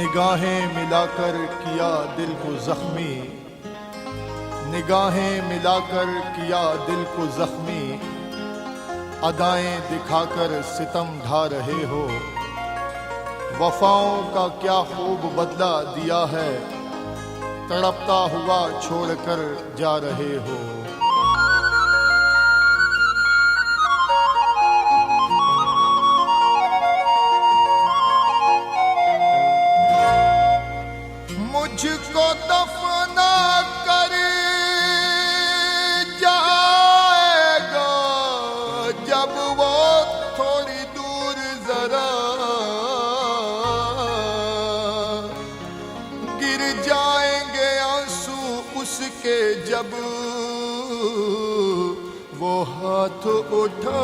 निगाहें मिलाकर किया दिल को जख्मी, निगाहें मिलाकर किया दिल को जख्मी, अदाएं दिखाकर सितम ढा रहे हो। वफाओं का क्या खूब बदला दिया है, तड़पता हुआ छोड़कर जा रहे हो। मुझको दफना कर जाएगा जब वो थोड़ी दूर जरा, गिर जाएंगे आंसू उसके जब वो हाथ उठाएगा।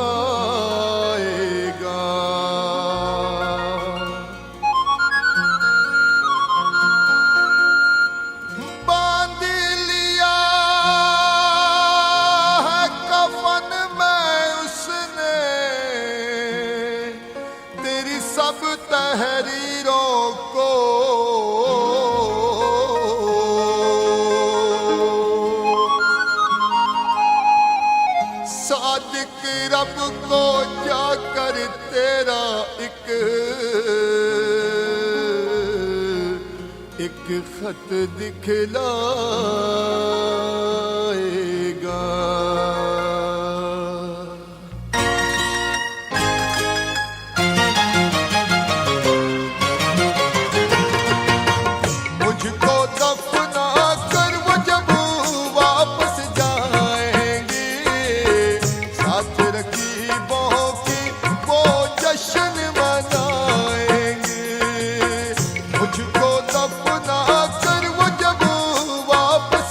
सब तहरीरों को सादिक रब को जाकर तेरा एक खत दिखलाएगा। मुझको दफना कर वो जब वापस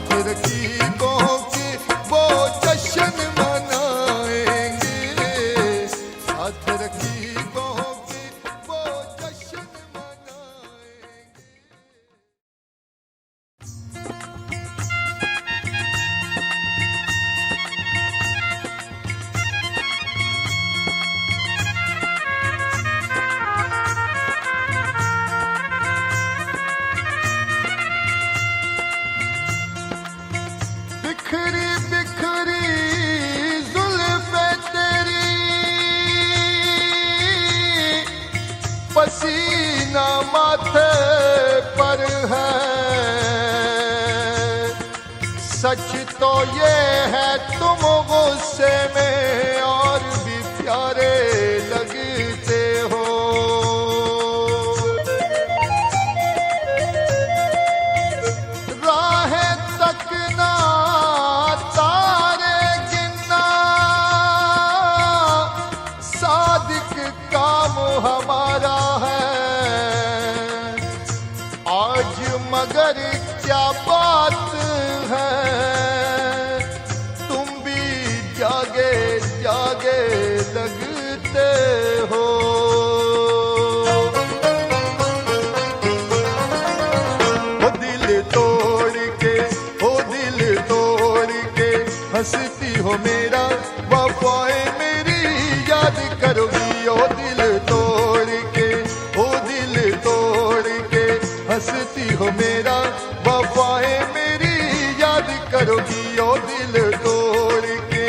साथ रकीबों के वो जश्न मनाएंगे, साथ रकीबों के वो जश्न मनाएंगे। बिखरी बिखरी जुल्फे तेरी, पसीना माथे पर है, सच तो ये है तुम गुस्से में और भी प्यारे लगते हो। राहें तकना तारे गिनना सादिक काम हमारा है आज, मगर क्या बात है तुम भी जागे जागे लगते हो। ओ दिल तोड़ के, ओ दिल तोड़ के हंसती हो मेरा, वफाएं मेरी याद करोगी। ओ दिल तोड़ के, ओ दिल तोड़ के हंसती हो मेरा, वफाएं मेरी याद करोगी। ओ दिल तोड़ के।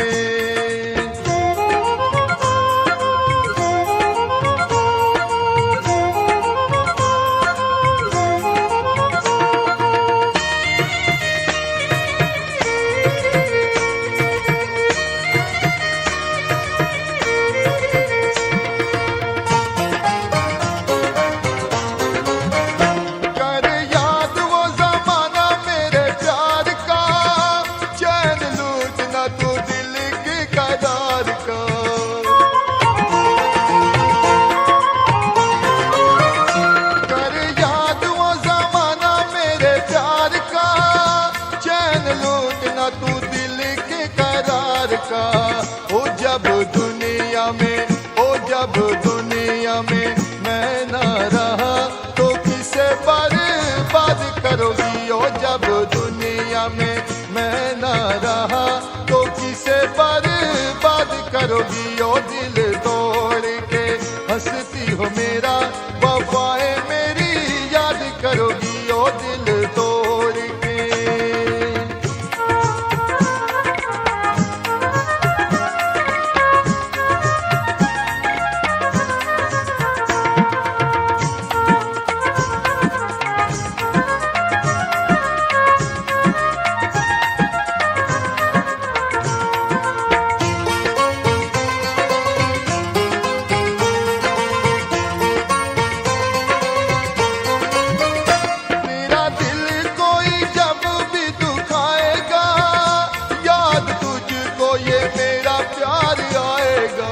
कर याद वो जमाना मेरे प्यार का, चैन लूटना तू दिल के करार का। कर याद वो जमाना मेरे प्यार का, चैन लूटना तू दिल के करार का। ओ जब दुनिया में, ओ जब दुनिया में मैं ना रहा तो किसे बर्बाद करोगी। ओ जब दुनिया में मैं ना रहा तो किसे बर्बाद करोगी। ओ दिल तोड़ के हंसती हो मेरा, वफाएं मेरी याद करोगी। ओ दिल तोड़ के। तेरा दिल कोई जब भी दुखाएगा, याद तुझको ये मेरा प्यार आएगा।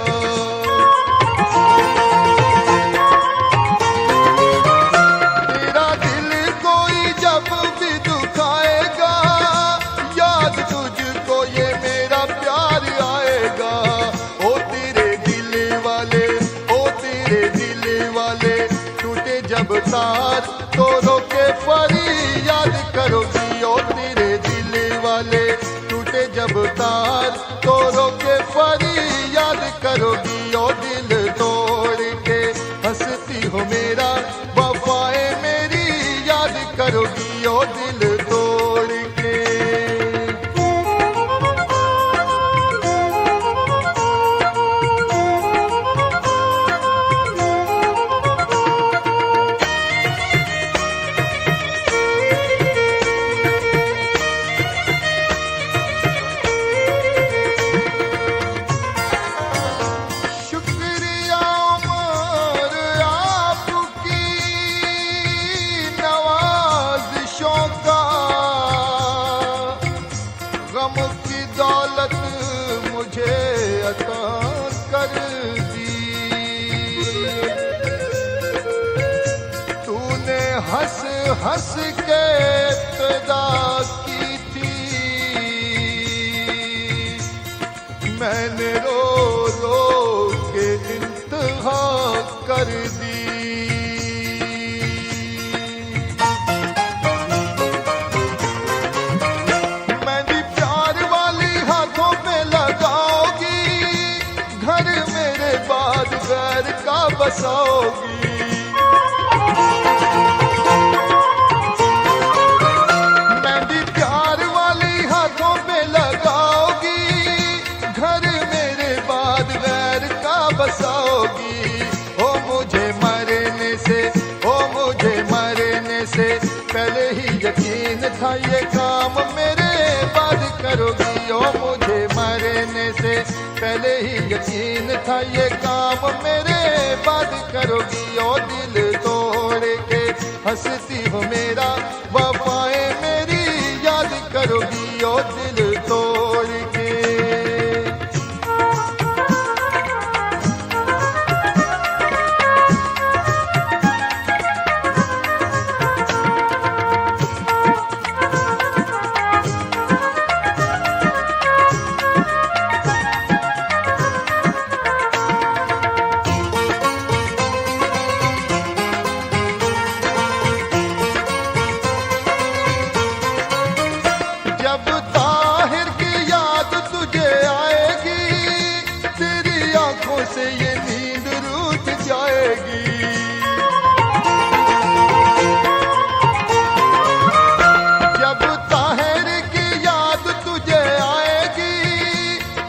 तेरा दिल कोई जब भी दुखाएगा, याद तुझको ये मेरा प्यार आएगा। ओ तेरे दिल वाले, ओ तेरे दिल वाले टूटे जब तार तो रोके परी याद करोगी। ओ तेरे दिल वाले टूटे जब तार तो रोके परी याद करोगी। ओ दिल तोड़ के हंसती हो मेरा, वफाएं मेरी याद करोगी। ओ दिल तोड़ के। शुक्रिया उमर आपकी नवाज़िशों का, गम की दौलत मुझे अता कर दी। तूने हंस हंस के इब्तिदा की थी, बसाओगी। मेहंदी प्यार वाली हाथों पे लगाओगी, घर मेरे बाद गैर का बसाओगी। ओ मुझे मरने से, ओ मुझे मरने से पहले ही यकीन था ये काम मेरे बाद करोगी। ओ मुझे मरने से पहले ही यकीन था ये काम मेरे बाद करोगी। ओ दिल तोड़ के हंसती हो मेरा, वफाएं मेरी याद करोगी। ओ दिल तोड़ के। जब ताहिर की याद तुझे आएगी, तेरी आंखों से ये नींद रूठ जाएगी। जब ताहिर की याद तुझे आएगी,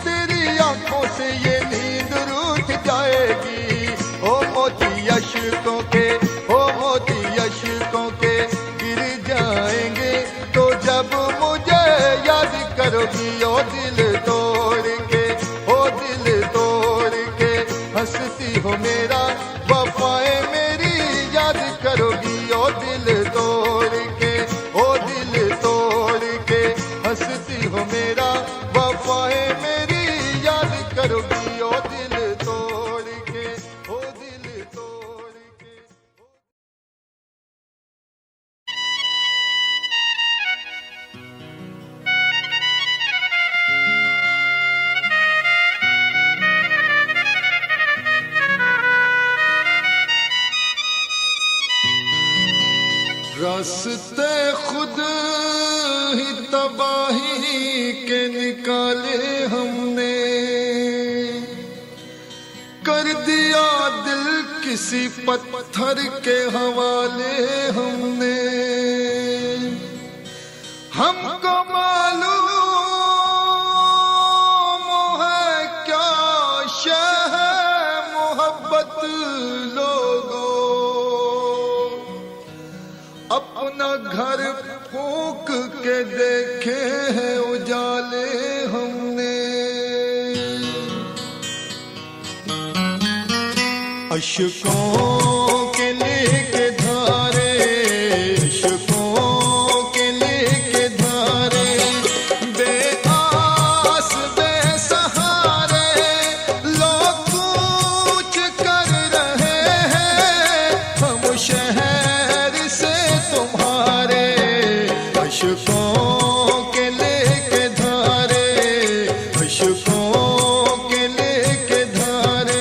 तेरी आंखों से ये नींद रूठ जाएगी। ओ मोती अश्कों के, ओ मोती अश्कों के गिर जाएंगे तो जब मुझे याद करोगी। ओ दिल तोड़ के, ओ दिल तोड़ के हंसती हो मेरा, वफाएं मेरी याद करोगी। ओ दिल तोड़ के, ओ दिल तोड़ के हंसती हो मेरा, वफाएं मेरी याद करोगी। ओ दिल तोड़ के, ओ दिल तोड़ के। रास्ते खुद ही तबाही के निकाले हमने, कर दिया दिल किसी पत्थर के हवाले हमने। हमको मालूम है क्या शह है मोहब्बत लोगों, अपना घर फूंक के देखे हैं उजाले हमने। अशकों के लेके धारे, अशकों के लेके धारे, बेआस बेसहारे लोग कूच कर रहे हैं हम शहर से तुम्हारे। अशकों के लेके धारे, अशकों के लेके धारे।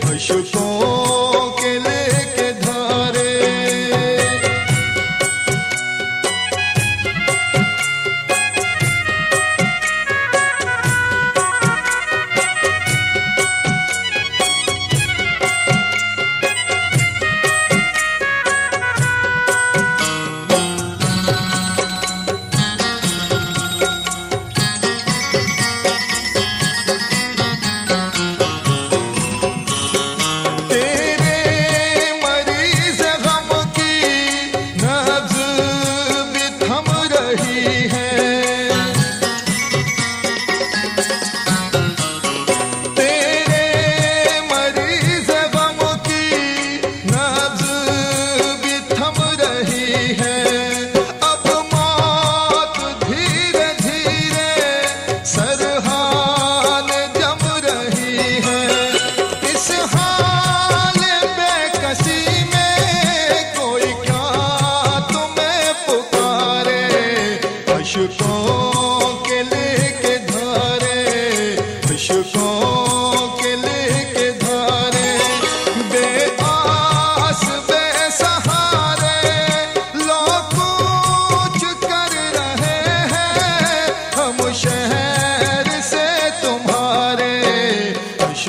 अशकों के लेके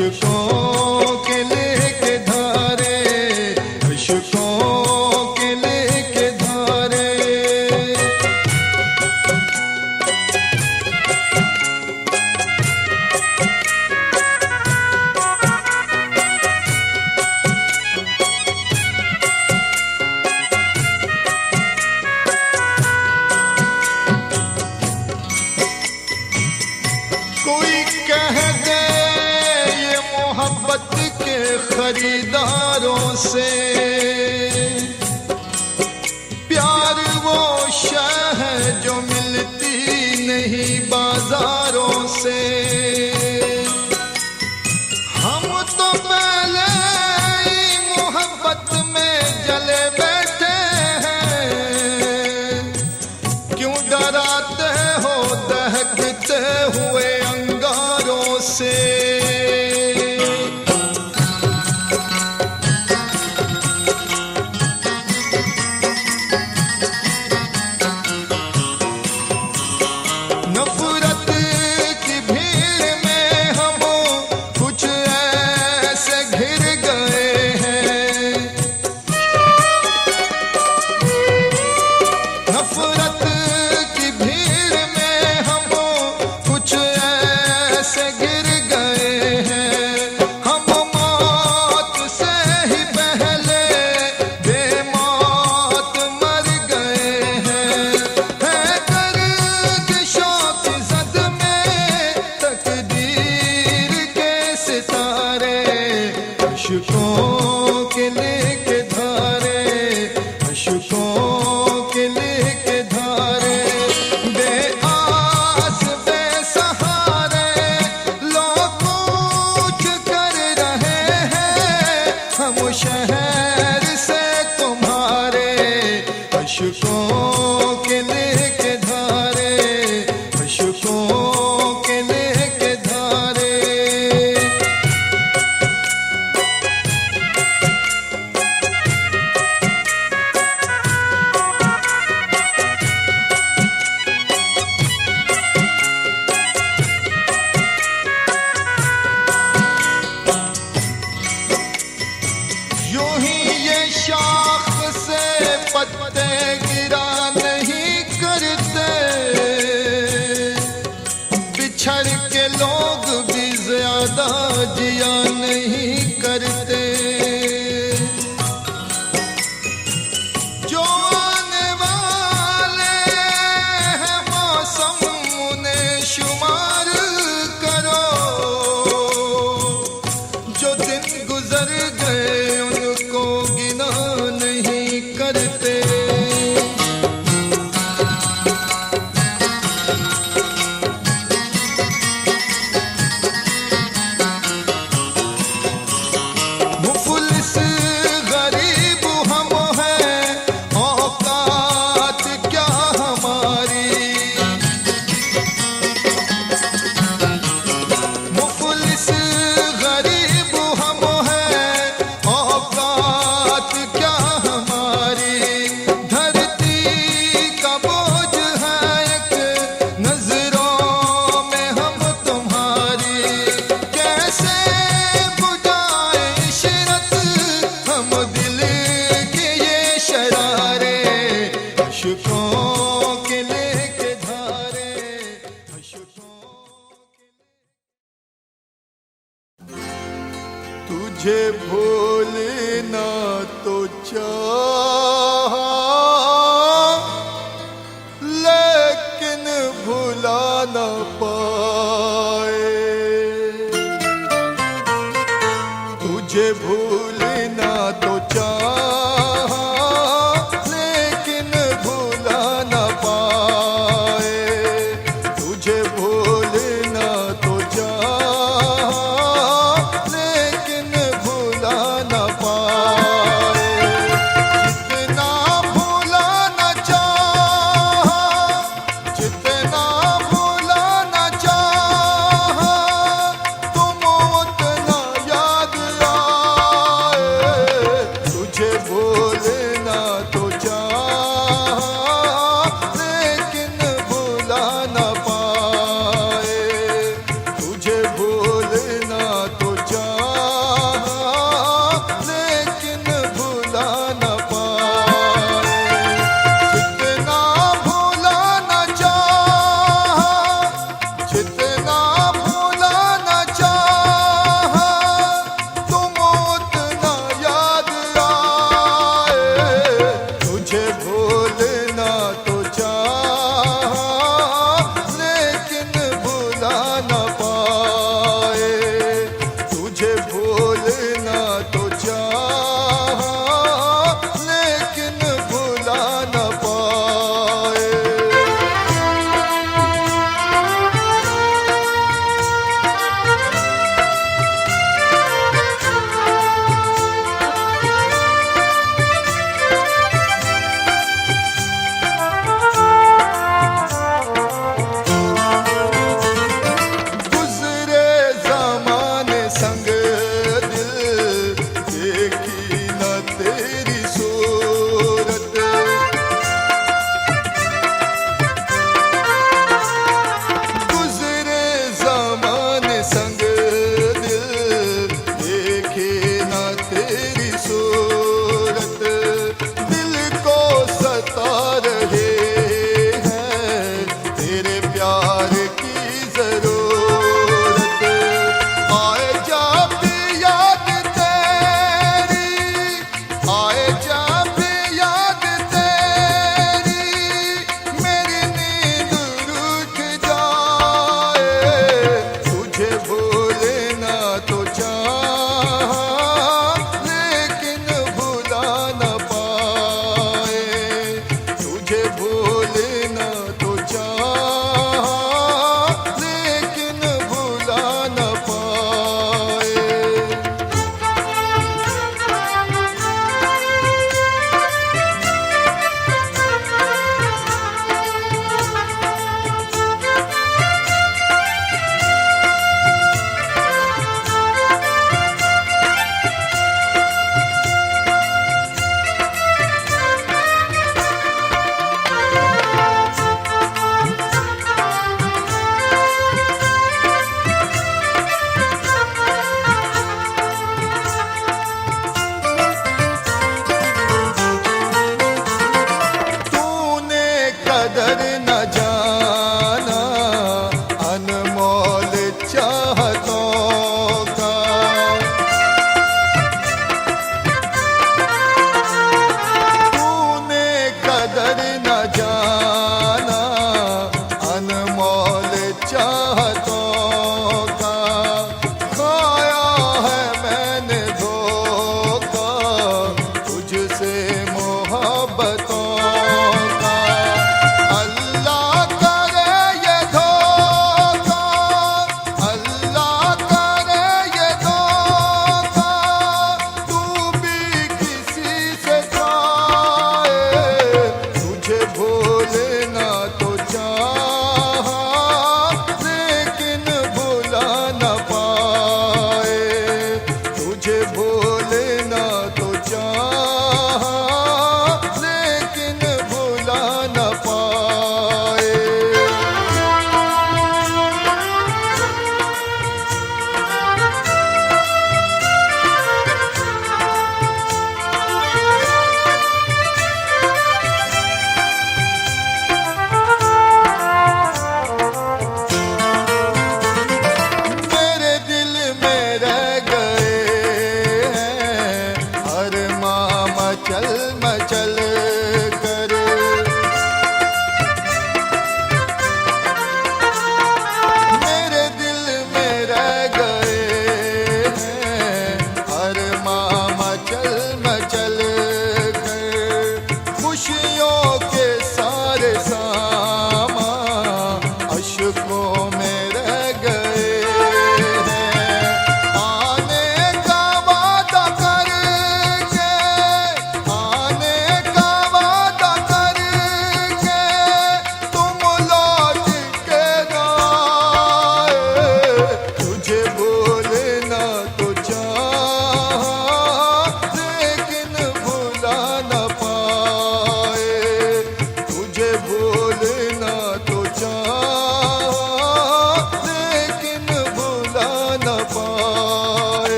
अशकों के लेके धारे, अशकों के लेके धारे। कोई कह दे ये मोहब्बत के खरीदारों से, प्यार वो शय है जो मिलती नहीं बाजारों से। हम तो पहले ही मोहब्बत में जले बैठे हैं, क्यों डराते हो दहकते हुए अंगारों से। नफरत की भीड़ में हम कुछ ऐसे घिर गए हैं, नफरत की भीड़ में हम कुछ ऐसे गिर गए हैं। हम मौत से ही पहले बेमौत मर गए हैं। है गर्दिशों की ज़द में तकदीर के सितारे, अशकों के लेके धारे, अशकों के लेके धारे। बेआस बेसहारे लोग कूच कर रहे हैं, हम शहर से तुम्हारे, अशकों के लेके धारे, अशकों के लेके धारे। यूं ही ये शाख से पत्ते गिरा नहीं करते, बिछड़ के लोग भी ज्यादा जिया नहीं करते। जो आने वाले हैं मौसम उन्हें शुमार करो, जो दिन गुजर गए उनको गिना नहीं करते। मुफलिस गरीब हम हैं, औकात क्या हमारी। मुफलिस गरीब हम हैं, औकात क्या हमारी। धरती का बोझ है एक नजरों में हम तुम्हारी। कैसे बुझाए इशरत हम दिल के ये शरारे, अशकों के लेके धारे, अशकों के। तुझे भूलना तो चाहा, लेकिन भुला न पाए। तुझे भूलना तो चाहा, लेकिन भुला न पाए। तुझे भूलना तो चाहा, लेकिन भुला न पाए। जितना भुला न चाहा, जितना भुला न चाहा,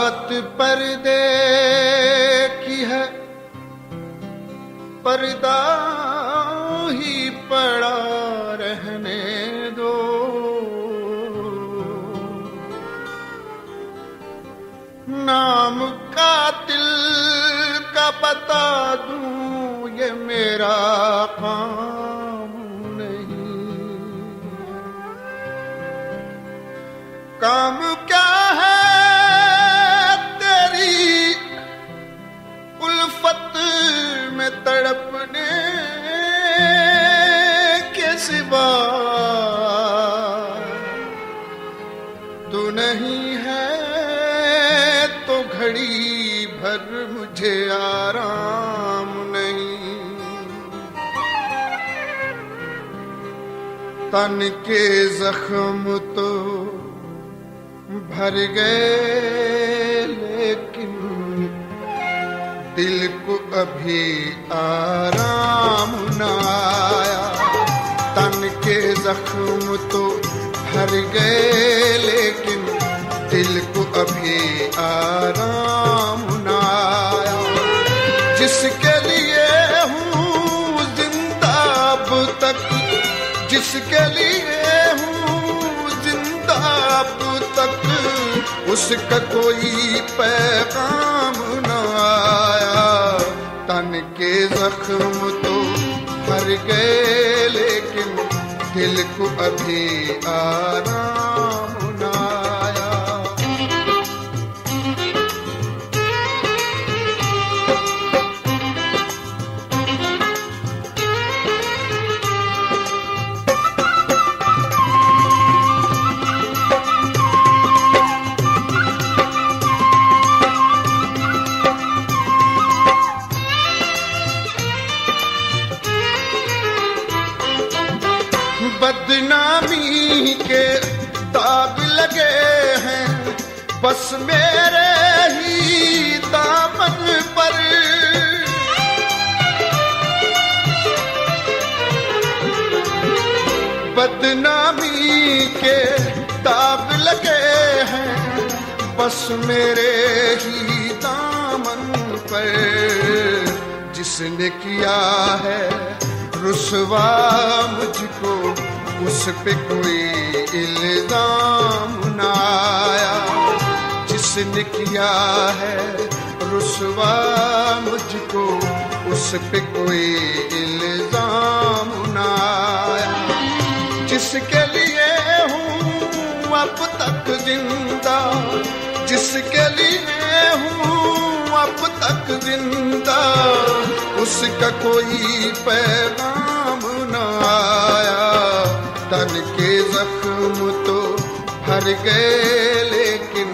बात पर्दे की है, पर्दा ही पड़ा रहने दो। नाम कातिल का बता दूं ये मेरा काम नहीं। काम क्या है तेरी उल्फत में तड़पने के सिवा, तू नहीं है तो घड़ी भर मुझे आराम नहीं। तन के जख्म तो भर गए लेकिन दिल को अभी आराम न आया। तन के जख्म तो भर गए लेकिन दिल को अभी आराम न आया। जिसके लिए हूँ जिंदा अब तक, जिसके लिए हूँ जिंदा अब तक, उसका कोई पैगाम न आया। तन के जख्म तो भर गए लेकिन दिल को अभी आराम न आया। बदनामी के दाग लगे हैं बस मेरे ही दामन पर। बदनामी के दाग लगे हैं बस मेरे ही दामन पर। जिसने किया है रुसवा मुझको उस पे कोई इल्जाम न आया। जिसने किया है रुसवा मुझको उस पे कोई इल्जाम न आया। जिसके लिए हूँ अब तक जिंदा, जिसके लिए हूँ अब तक जिंदा, उसका कोई पैगाम न आया। तन के जख्म तो भर गए लेकिन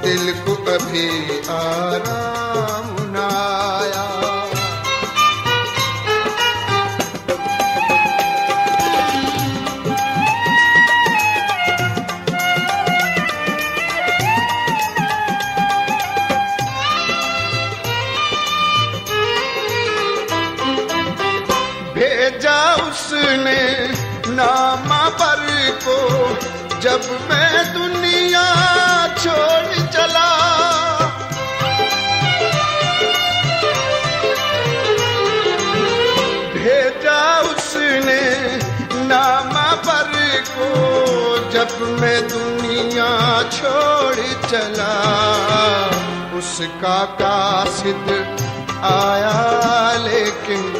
दिल को अभी आराम न आया। भेजा उसने नामा पर को जब मैं दुनिया छोड़ चला। भेजा उसने नामा पर को जब मैं दुनिया छोड़ चला। उसका कासिद आया लेकिन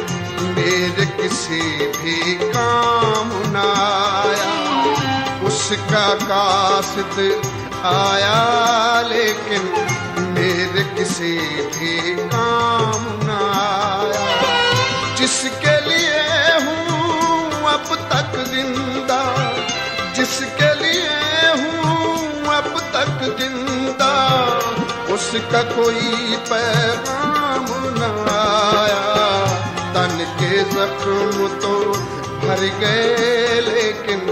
मेरे किसी भी काम न आया। उसका कासिद आया लेकिन मेरे किसी भी काम न आया। जिसके लिए हूँ अब तक जिंदा, जिसके लिए हूँ अब तक जिंदा, उसका कोई पैगाम न आया। तन के जख्म तो भर गए लेकिन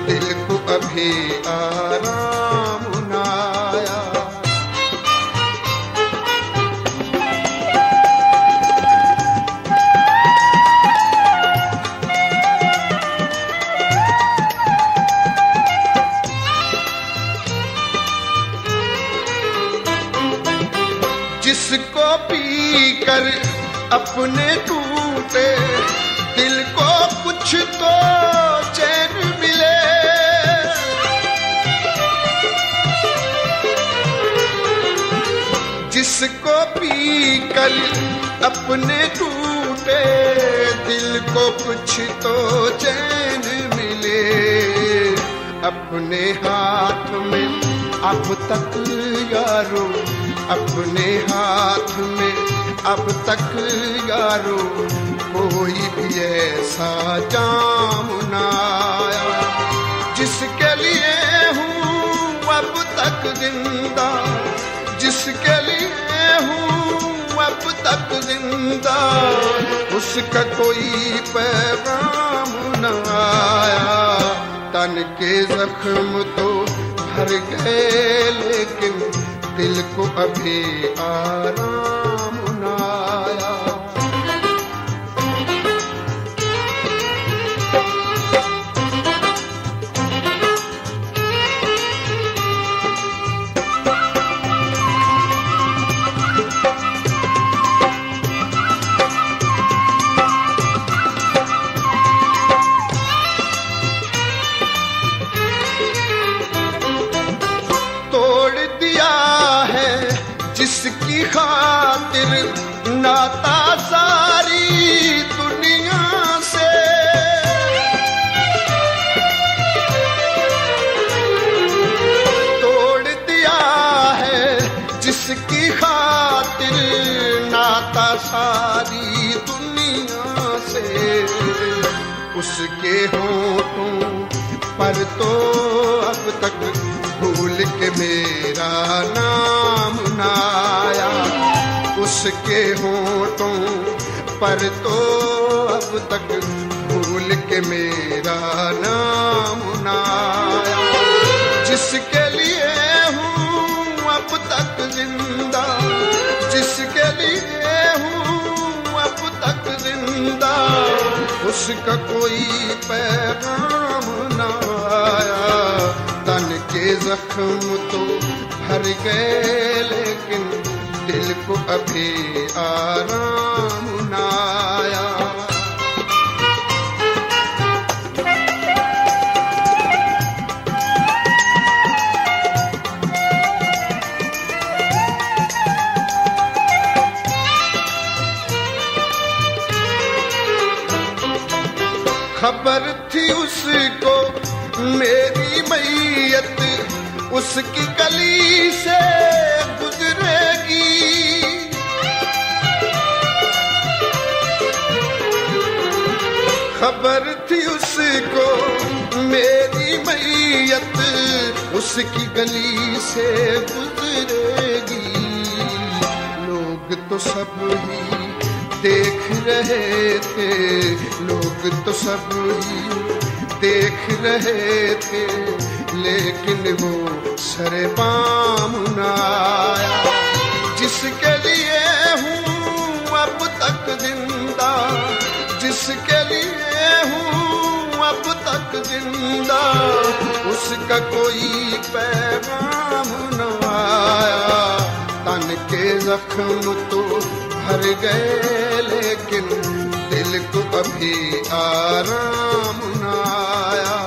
दिल को अभी आराम न आया। जिसको पी कर अपने टूटे दिल को कुछ तो चैन मिले। जिसको पी कर अपने टूटे दिल को कुछ तो चैन मिले। अपने हाथ में अब तक यारो, अपने हाथ में अब तक यारो कोई भी ऐसा जाम ना आया। जिसके लिए हूँ अब तक जिंदा, जिसके लिए हूँ अब तक जिंदा, उसका कोई पैगाम न आया। तन के जख्म तो भर गए लेकिन दिल को अभी आराम न आया। जिसकी खातिर नाता सारी दुनिया से, तोड़ दिया है जिसकी खातिर नाता सारी दुनिया से। उसके होठों पर तो अब तक भूल के मेरा नाम ना आया। उसके होठों पर तो अब तक भूल के मेरा नाम ना आया। जिसके लिए हूँ अब तक जिंदा, जिसके लिए हूँ अब तक जिंदा, उसका कोई पैगाम ना आया। तन के जख्म तो भर गए लेकिन दिल को अभी आराम ना आया। खबर थी उसको मेरी मैयत उसकी गली से गुजरेगी। खबर थी उसको मेरी मैयत उसकी गली से गुजरेगी। लोग तो सब ही देख रहे थे, लोग तो सब ही देख रहे थे, लेकिन वो सरे पाम न आया। जिसके लिए हूँ अब तक जिंदा, जिसके लिए हूँ अब तक जिंदा, उसका कोई पैगाम न आया। तन के जख्म तो भर गए लेकिन दिल को अभी आराम न आया।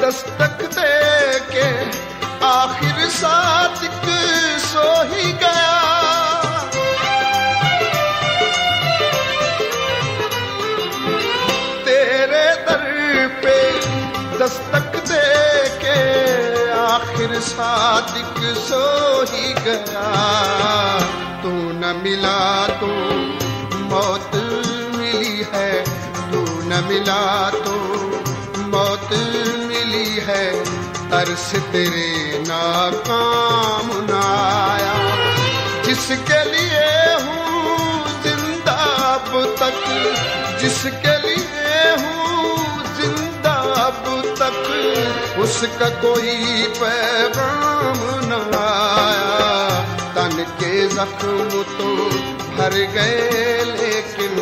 दस्तक दे के आखिर सादिक सो ही गया। तेरे दर पे दस्तक दे के आखिर सादिक सो ही गया। तू न मिला तो मौत मिली है, तू न मिला तो मौत मिली है, तरस तेरे नाकाम न आया। जिसके लिए हूँ जिंदा अब तक, जिसके लिए हूँ जिंदा अब तक, उसका कोई पैगाम न आया। तन के जख्म तो भर गए लेकिन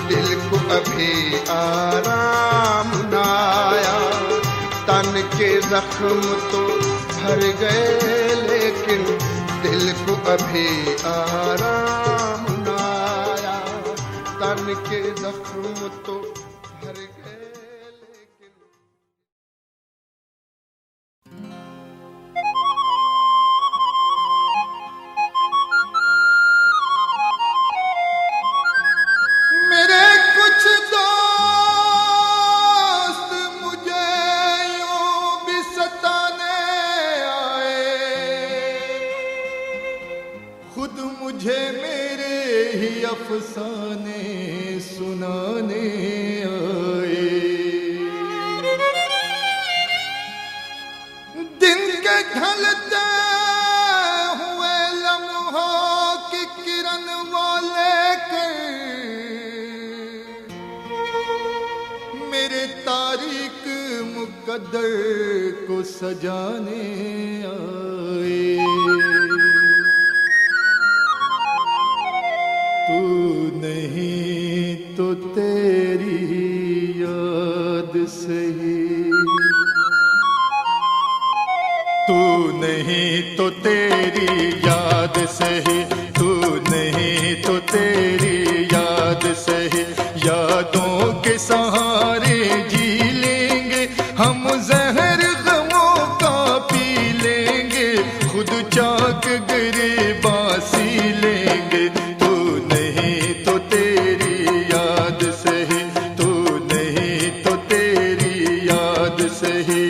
दिल को अभी आराम न आया। तन के जख्म तो भर गए लेकिन दिल को अभी आराम न आया। तन के जख्म तो भर गए लेकिन मेरे कुछ दोस्त मुझे यूं भी सताने आए, खुद मुझे मेरे ही अफसाने सुनाने आए। दिन के ढलते हुए लम्हों की किरण वाले कर मेरे तारीक मुकद्दर को सजाने आए। तू नहीं तो तेरी याद सही, तू नहीं तो तेरी याद सही, तू नहीं तो तेरी याद सही। यादों के सहारे जी लेंगे हम, जहर गमों का पी लेंगे, खुद चाक गिरेबा सी लेंगे। तू नहीं तो तेरी याद सही, तू नहीं तो तेरी याद सही।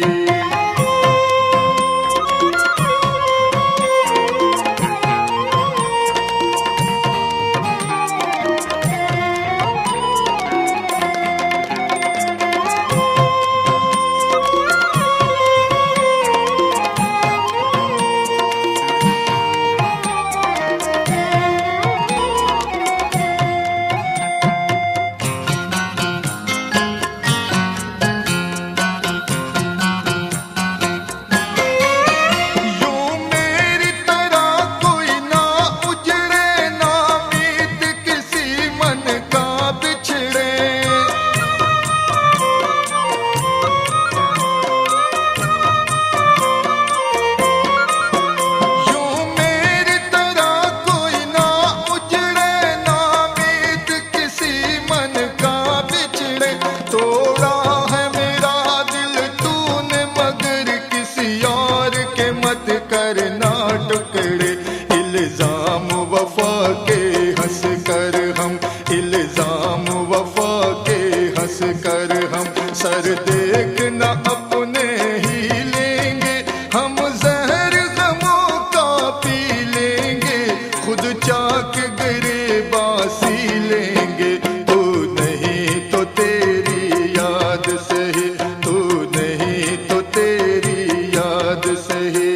करना टुकड़े इल्जाम वफा के हंस कर हम, इल्जाम वफा के हंस कर हम। सर देखना अपने ही लेंगे हम, जहर गमों का पी लेंगे, खुद चाक गिरेबा सी लेंगे। तू नहीं तो तेरी याद सही, तू नहीं तो तेरी याद सही।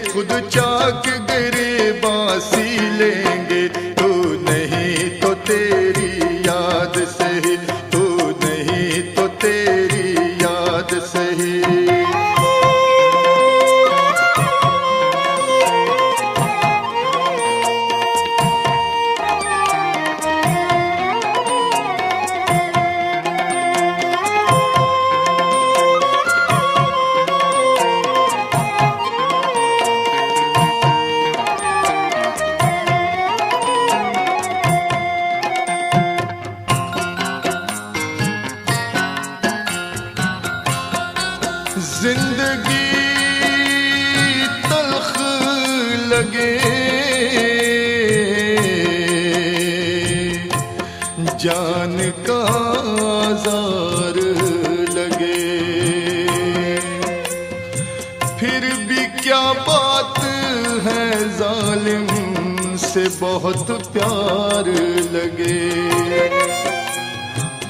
खुद चाक गिरे जान का जार लगे। फिर भी क्या बात है, जालिम से बहुत प्यार लगे।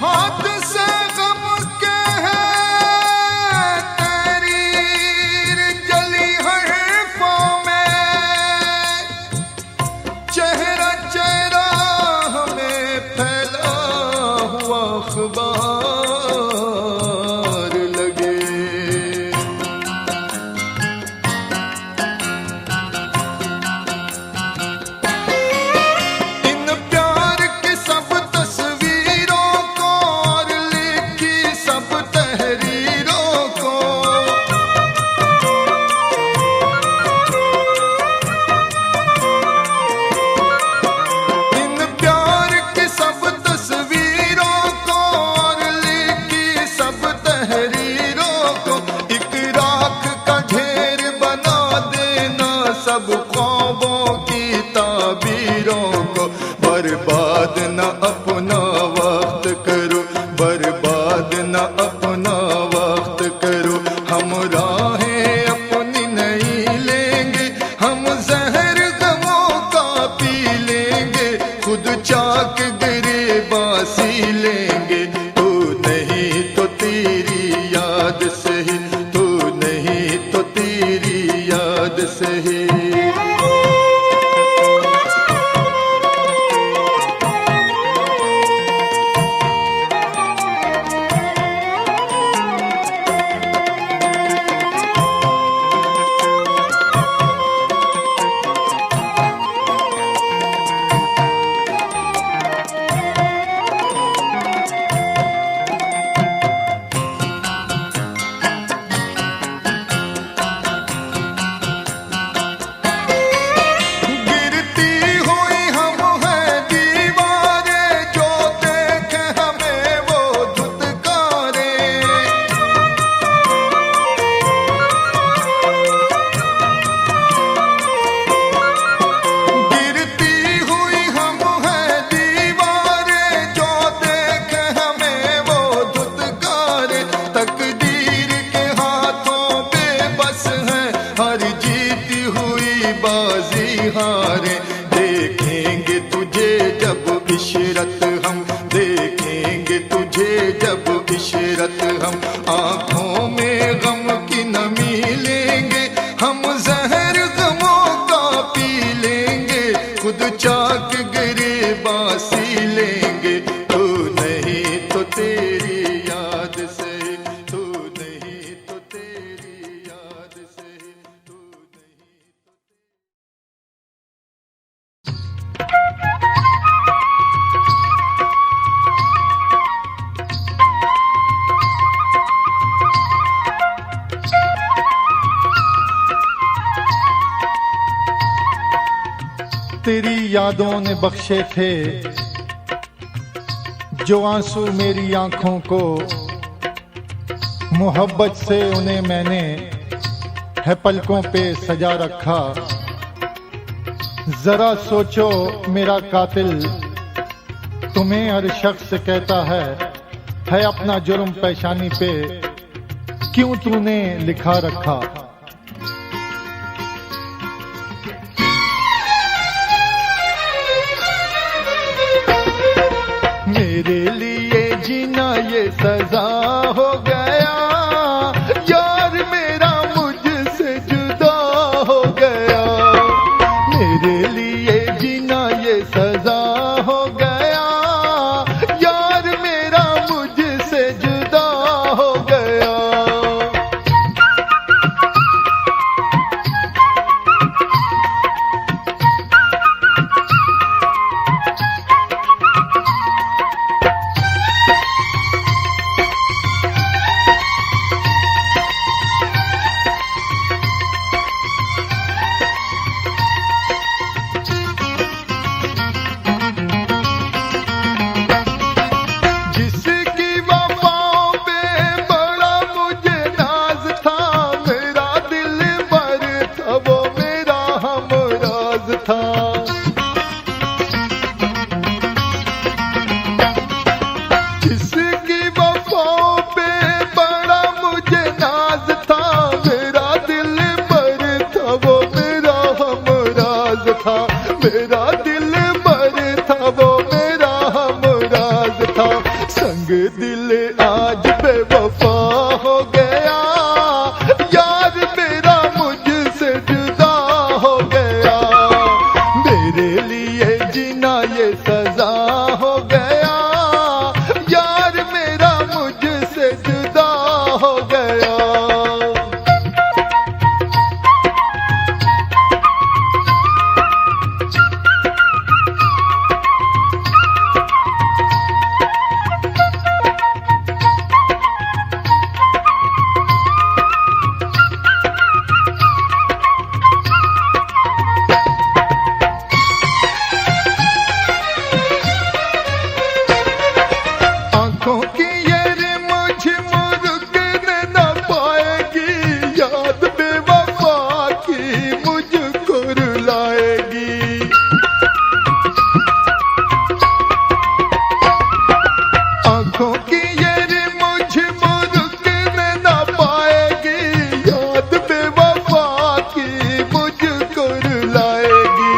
हाथ से गम के है तहरीर जली हरफों में, चेहरा चेहरा हमें फैला हुआ अखबार लगे। इन प्यार की सब तस्वीरों को और लिखी सब तहरीरों को, इन प्यार की सब तस्वीरों को और लिखी सब तहरीरों को, एक राख का ढेर बना देना सब ख्वाबों की ताबीरों को। बर्बाद न अपना वक्त करो, बर्बाद न अपना वक्त करो। हम राहें अपनी नहीं लेंगे, हम जहर गमों का पी लेंगे, खुद चाक गिरेबासी लेंगे। तू नहीं तो तेरी याद सही, तू नहीं तो तेरी याद सही। गिरती हुई हम हैं दीवारें, जो देखे हमें वो धुतकारे। गिरती हुई हम हैं दीवारें, जो देखे हमें वो धुतकारे। तकदीर के हाथों बेबस हैं, हर जीती हुई बाजी हारे। देखेंगे तुझे जब इशरत हम, देखेंगे तुझे जब इशरत हम, आंखों में गम की नमी लेंगे, हम जहर गमों का पी लेंगे, खुद चाक गिरेबासी लेंगे। तू नहीं तो तेरी याद सही, तू नहीं तो तेरी याद सही, तू नहीं तो। तेरी यादों ने बख्शे थे जो आंसू मेरी आंखों को, मोहब्बत से उन्हें मैंने है पलकों पे सजा रखा। जरा सोचो मेरा कातिल तुम्हें हर शख्स कहता है अपना जुर्म पेशानी पे क्यों तूने लिखा रखा। मेरे लिए जीना ये सजा हो गया, यार मेरा मुझसे जुदा हो गया। मेरे लिए जीना ये सजा हो गया, यार मेरा मुझसे जुदा हो गया। था। था, मेरा दिल बर था, वो मेरा हमराज था। संग दिल आज बेवफा हो गया, यार मेरा मुझसे जुदा हो गया। मेरे लिए जीना ये सजा हो गया, यार मेरा मुझसे जुदा हो गया। आंखों की ये रिमझ मुझे न पाएगी, याद बेवफा की मुझको रुलाएगी। आंखों की ये रिमझ मुझे न पाएगी, याद बेवफा की मुझको रुलाएगी।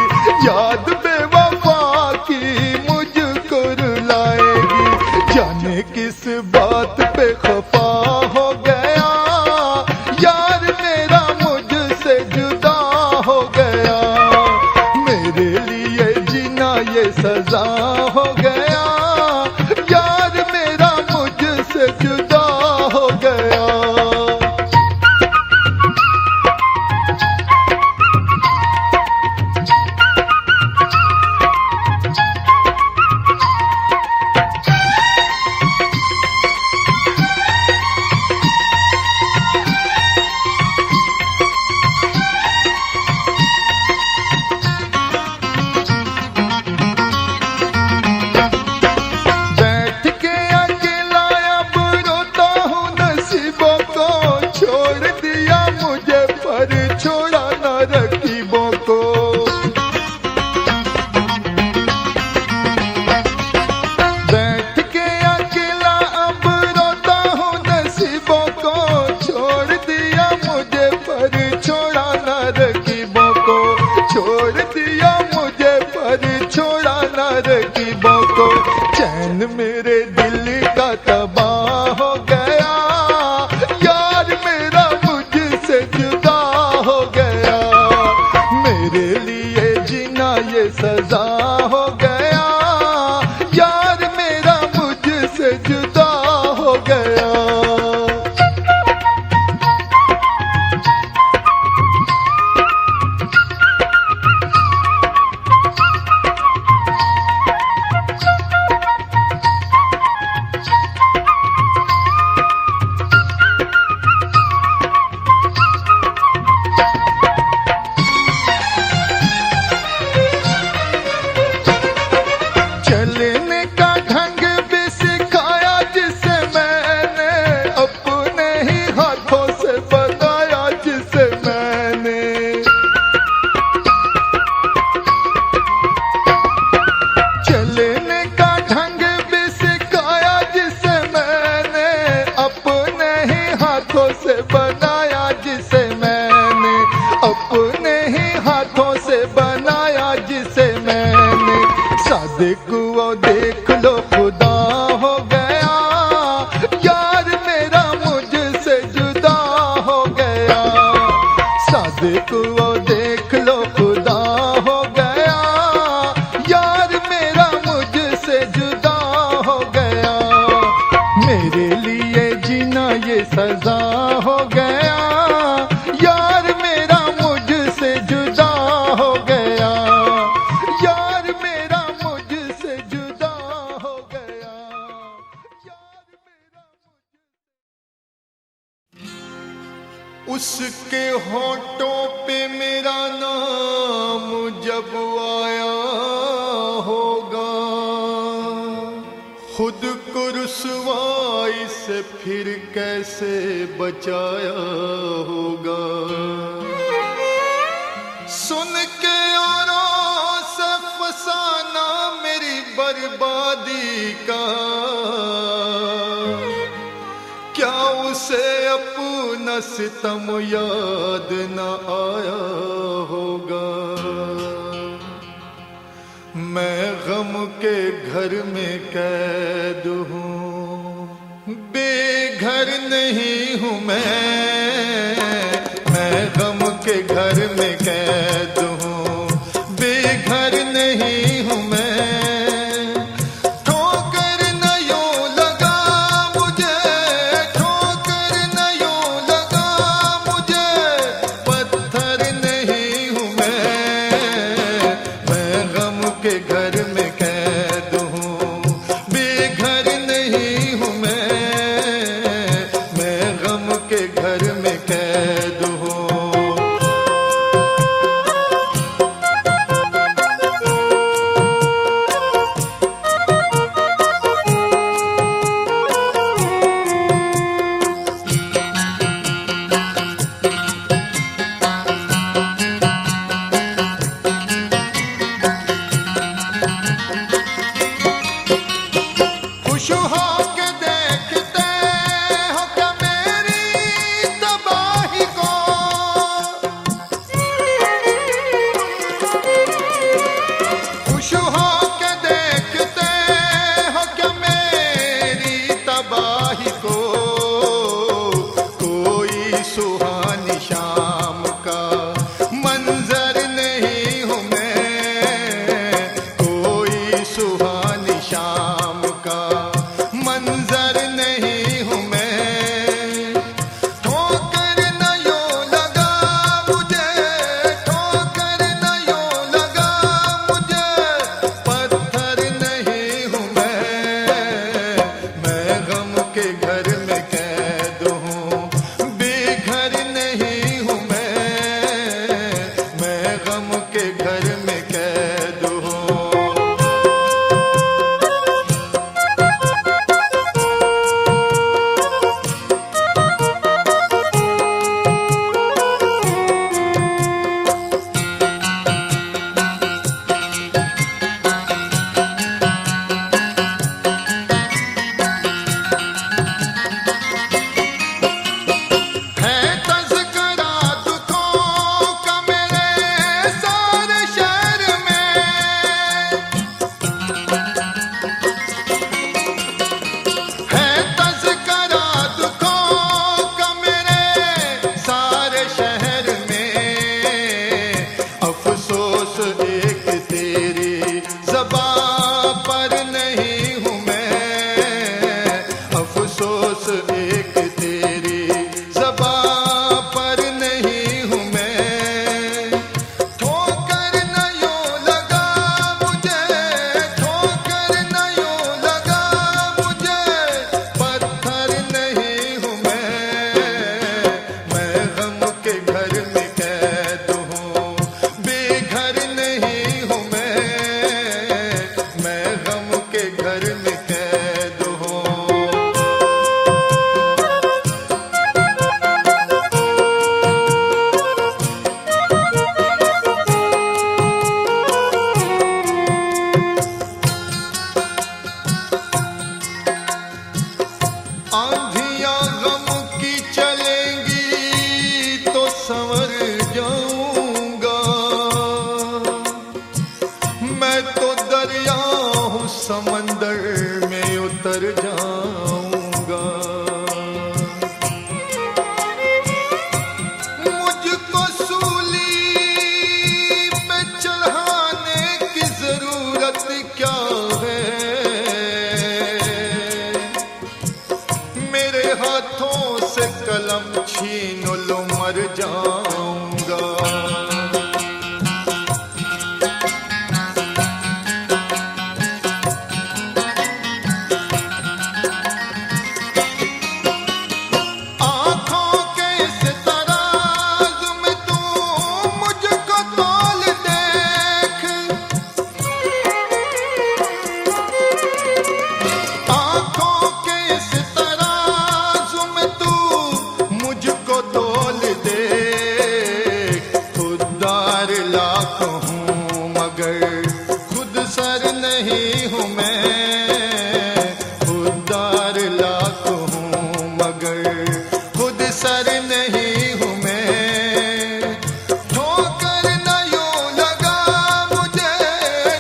याद बेवफा की मुझको रुलाएगी। जाने किस बात पे खफा हो गया, यार मेरा मुझसे जुदा हो गया। मेरे लिए जीना ये सजा हो गया, यार मेरा मुझसे जुदा हो गया। बैठ के अकेला अब रोता हूँ, नसीबों को छोड़ दिया मुझे पर छोड़ा न रकीबों को। बैठ के अकेला अब रोता हूँ, नसीबों को छोड़ दिया मुझे पर छोड़ा न रकीबों को। छोड़ दिया मुझे पर छोड़ा न रकीबों को। चैन मेरे दिल का तबाह हो गया, यार मेरा मुझसे जुदा हो गया। मेरे लिए जीना ये सजा हो गया, यार मेरा मुझसे जुदा हो गया। चलने का ढंग भी सिखाया जिसे मैंने, अपने ही हाथों से बताया जिसे मैंने। चलने का ढंग भी सिखाया जिसे मैंने, अपने ही हाथों से बनाया जिसे मैंने। अपने ही हाथों से बनाया जिसे मैंने। सादिक वो देख लो खुदा हो गया, यार मेरा मुझसे जुदा हो गया। सादिक वो देख लो खुदा हो गया, यार मेरा मुझसे जुदा हो गया। मेरे लिए जीना ये सजा हो गया, यार मेरा मुझसे जुदा हो गया। यार मेरा मुझसे जुदा हो गया, यार मेरा उसके होठों पे मेरा नाम जब आया होगा, खुद को रुसवाई से फिर कैसे बचाया होगा। सुन के औरों से फसाना मेरी बर्बादी का, क्या उसे अपना सितम याद न आया होगा। गम के घर में कैद हूँ, बेघर नहीं हूँ मैं गम के घर में कैद हूँ, बेघर नहीं हूँ मैं। ठोकर न यूं लगा मुझे, ठोकर न यूं लगा मुझे, पत्थर नहीं हूँ मैं गम के घर में कैद हूँ, बेघर नहीं हूँ मैं गम के घर में कैद हूँ। खुश हो के देखते हो क्या मेरी तबाही को, खुश हो के देखते हो क्या मेरी तबाही को। कोई सुहानी शाम का मंजर नहीं हूँ मैं, कोई सुहानी शाम का मंजर नहीं हूँ मैं। ठोकर न यूं लगा मुझे, ठोकर न यूं लगा मुझे, पत्थर नहीं हूँ मैं गम के घर में कैद हूँ, बेघर नहीं हूँ मैं गम के घर में कैद हूँ। है तज़किरा दुखों का मेरे सारे शहर में, है तज़किरा दुखों का मेरे सारे शहर में। अफसोस एक तेरी ज़बां पर नहीं हूँ मैं, अफसोस एक तेरी ज़बां पर नहीं हूँ मैं। ठोकर न यूं लगा मुझे, ठोकर न यूं लगा मुझे, पत्थर नहीं हूँ मैं गम के घर में कैद हूँ, बेघर नहीं हूँ मैं गम के घर में कैद हूँ। आंधियां गम की चलेंगी तो संवर जाऊंगा, मैं तो दरिया हूँ समंदर में उतर जाऊंगा। मुझको सूली पे चढ़ाने की जरूरत क्या है, मेरे हाथों से कलम छीन लो मर जाऊंगा। आँखों के इस तराजू में तू मुझको तौल देख, आँखों के इस तराजू में तू मुझको तौल दे। खुददार लाख हूँ मगर खुद सर नहीं हूँ मैं, खुददार लाख हूँ मगर खुद सर नहीं हूँ मैं। ठोकर न यूं लगा मुझे,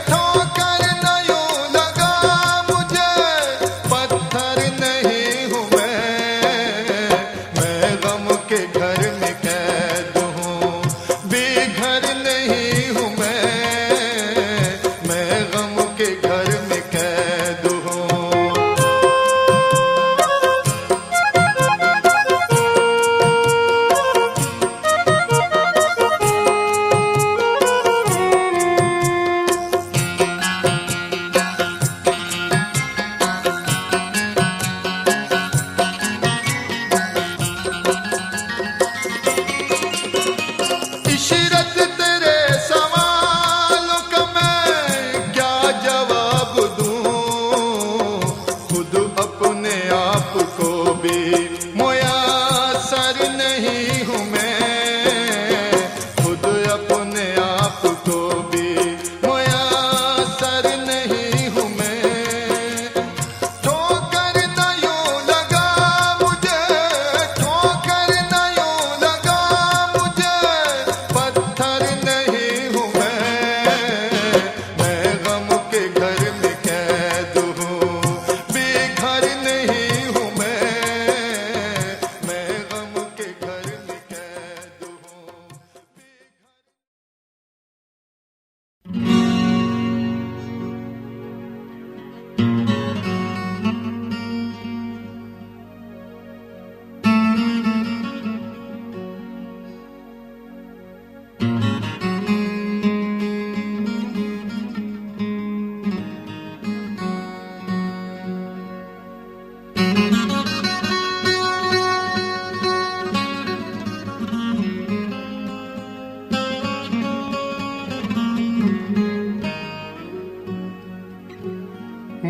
ठोकर न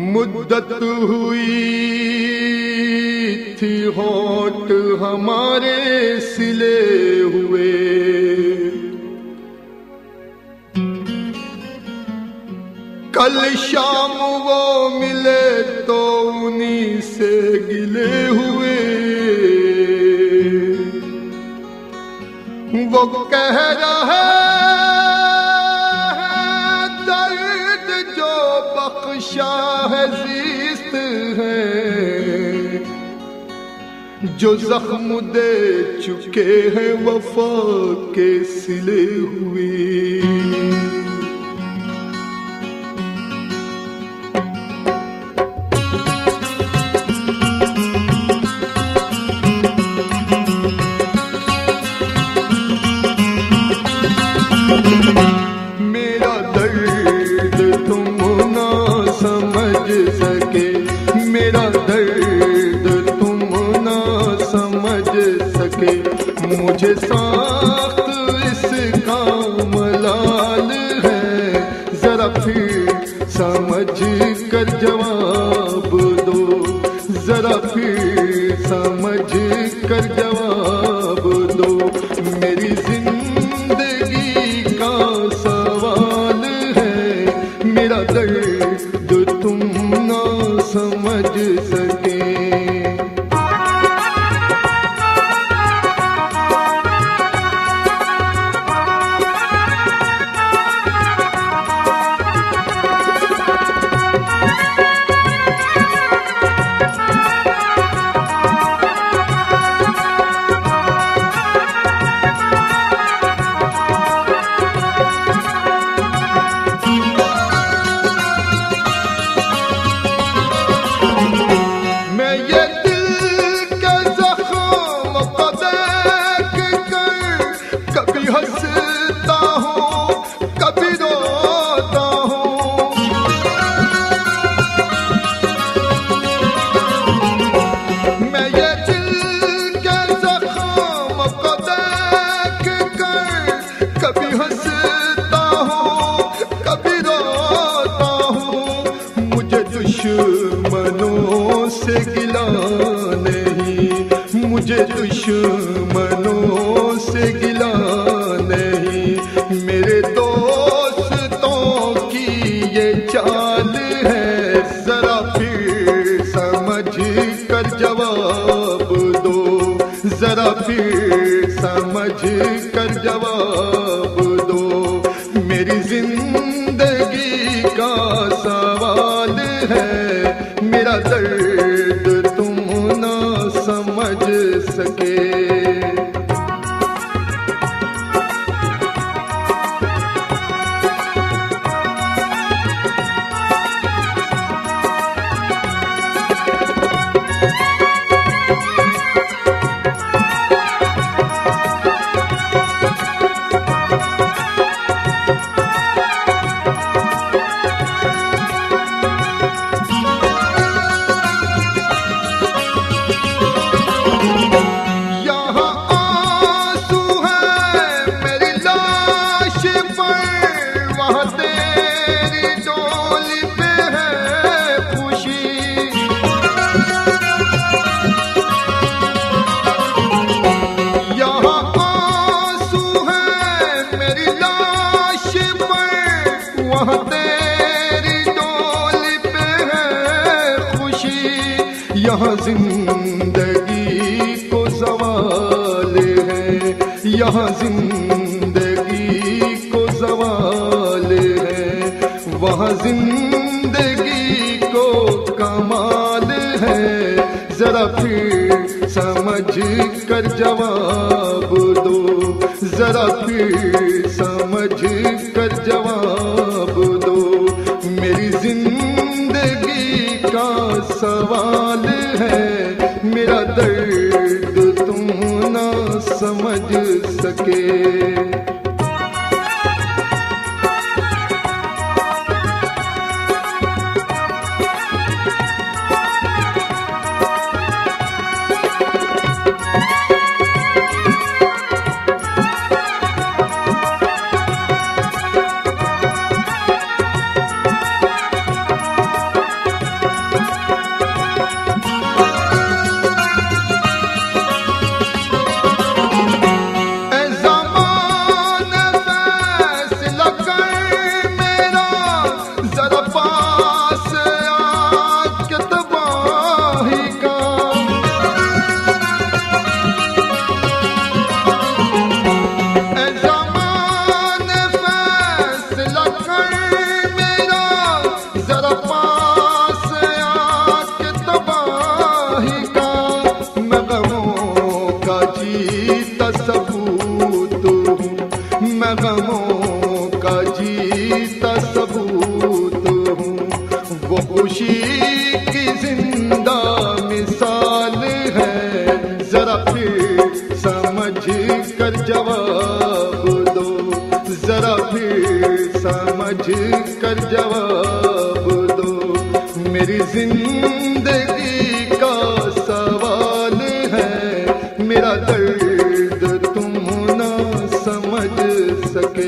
मुद्दत हुई थी होठ हमारे सिले हुए, कल शाम वो मिले तो उन्हीं से गिले हुए। वो कह रहे हैं दर्द जो बख्शा है ज़ीस्त है, जो जख्म दे चुके हैं वफा के सिले हुए। मेरा दर्द तुम ना समझ सके, मेरा दर्द तुम ना समझ सके, मुझे साख्त इसका मलाल है, जरा फिर समझ कर जवाब दो, जरा फिर समझ कर जवाब दो। मेरी जिंदगी का सवाल है, मेरा दर्द तुम ना समझ सके। दुश्मनों से गिला नहीं, मुझे दुश्मनों से गिला नहीं, मेरे दोस्तों की ये चाल है, जरा फिर समझ कर जवाब दो, जरा फिर समझ कर जवाब दो। मेरी जिंदगी का सवाल है, मेरा दर्द तुम ना समझ सके। यहाँ जिंदगी को सवाल है, यहाँ जिंदगी को सवाल है, वहाँ जिंदगी को कमाल है, जरा फिर समझ कर जवाब दो, जरा फिर समझ कर जवाब दो। मेरी जिंदगी का सवाल है, मेरा दर्द तुम ना समझ सके। जवाब दो, जरा फिर समझ कर जवाब दो। मेरी जिंदगी का सवाल है, मेरा दर्द तुम ना समझ सके।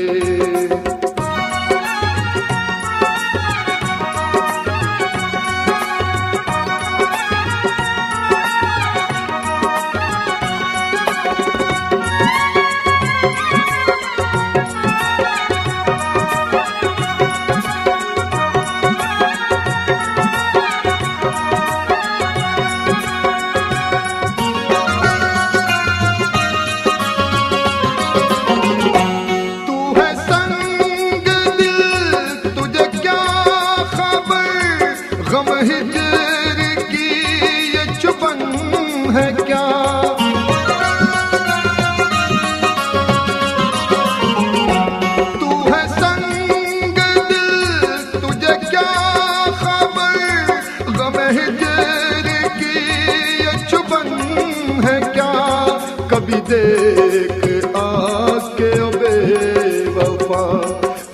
गम हिजर की ये चुपन है क्या, तू है संग दिल तुझे क्या खबर, गम हिजर की ये चुपन है क्या। कभी देख आके ओ बेवफा,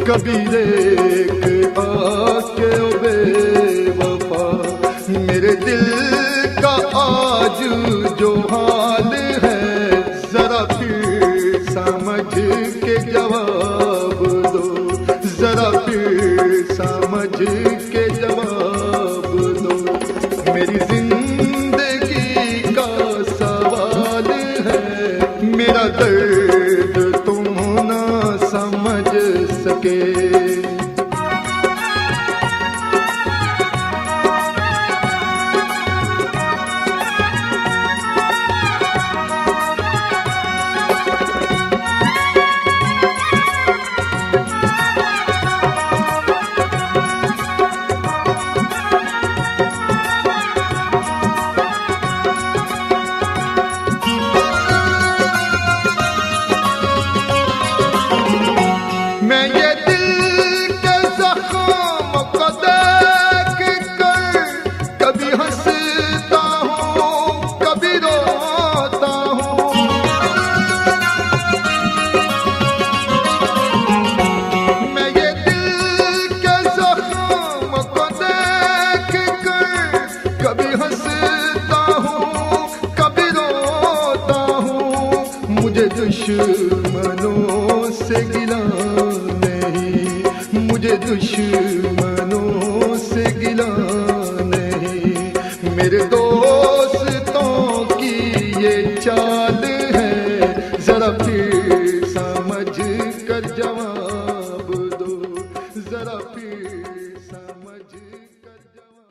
कभी देख आके ओ बेवफा, मेरे दिल का आज जो हाल है, जरा फिर समझ के जवाब दो, जरा फिर समझ के जवाब दो। मेरी जिंदगी का सवाल है, मेरा दर्द तुम ना समझ सके। मैं ये दिल के जख्म को देख कर कभी हंसता हूँ, कभी रोता हूँ। मैं ये दिल के जख्म को देख कर कभी हंसता हूँ, कभी रोता हूँ। मुझे दुश्मनों से गिला नहीं, मुझे दुश्मनों से गिला नहीं, मेरे दोस्तों की ये चाल है, जरा फिर समझ कर जवाब दो, जरा फिर समझ कर जवाब।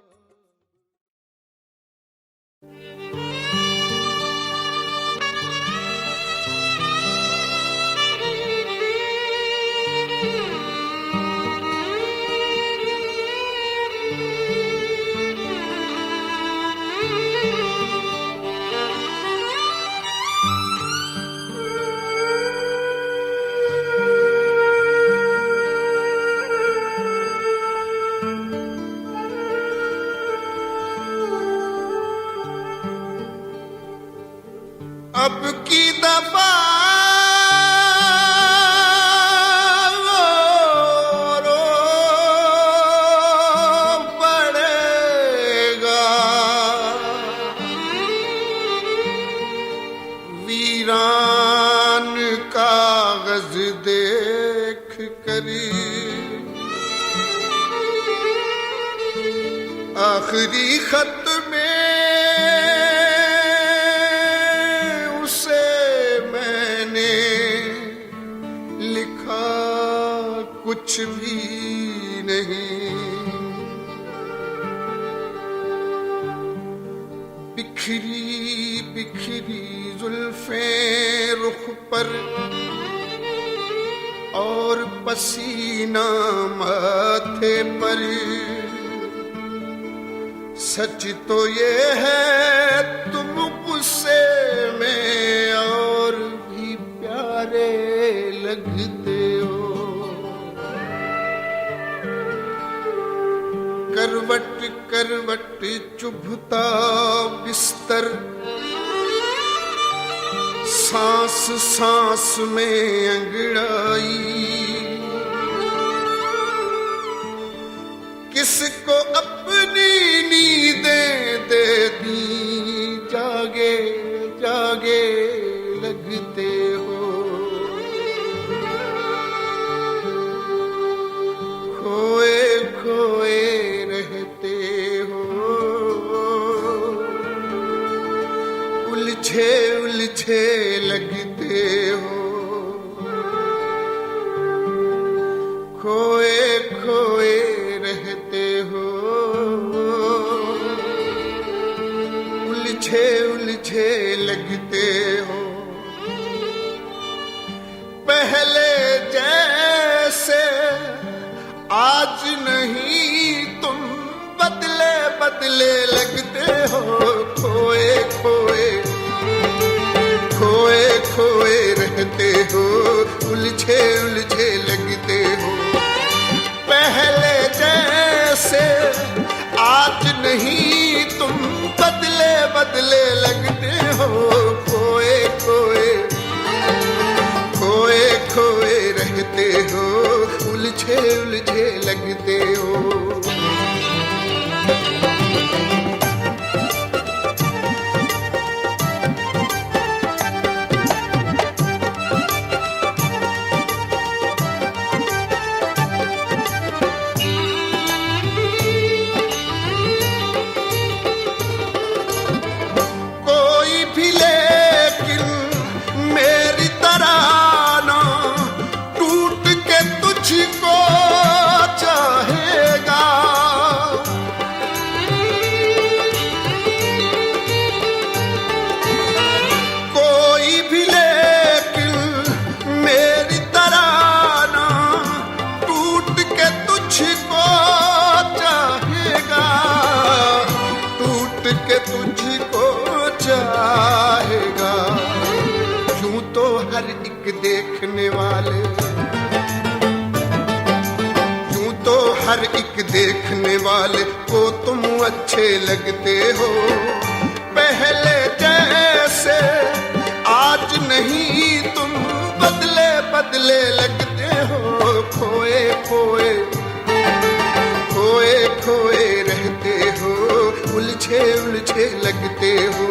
अब की दफा रो पड़ेगा, वीरान कागज देख कर आखिरी खत में कुछ भी नहीं। बिखरी बिखरी जुल्फें रुख पर और पसीना माथे पर, सच तो ये है तुम गुस्से में और भी प्यारे लगते हो। करवट करवट चुभता बिस्तर, सांस सांस में अंगड़ाई, किसको अपनी नींदें दे दी, जागे जागे लगते हो, खोए खोए रहते हो, उलझे उलझे लगते हो, खोए खोए रहते हो, उलझे उलझे लगते हो। पहले जैसे आज नहीं तुम बदले बदले लगते हो, खोए खोए खोए खोए रहते हो, उलझे उलझे लगते हो। पहले जैसे आज नहीं तुम बदले बदले लगते हो, खोए खोए खोए खोए रहते हो, उलझे उलझे लगते हो। कोई भी लेकिन मेरी तरह ना टूट के तुझको चाहेगा, कोई भी लेकिन मेरी तरह ना टूट के तुझको चाहेगा, टूट के तुझको चाहेगा। यूं तो हर एक देखने वाले, यूं तो हर एक देखने वाले को तुम अच्छे लगते हो, पहले जैसे आज नहीं तुम बदले बदले लगते हो, खोए खोए खोए खोए रहते हो, उलझे उलझे लगते हो।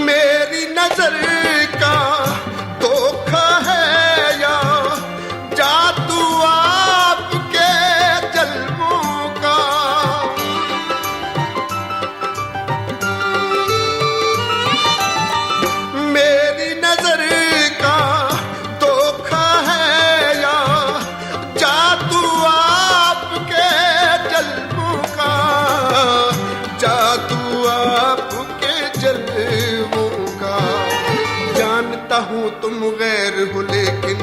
मेरी नजर का धोखा है या जादू आपके जल्मों का, मेरी नजर का धोखा है या जादू आपके जल्मों का, जादू आपके जल्मों का। जानता हूँ तुम गैर हो लेकिन,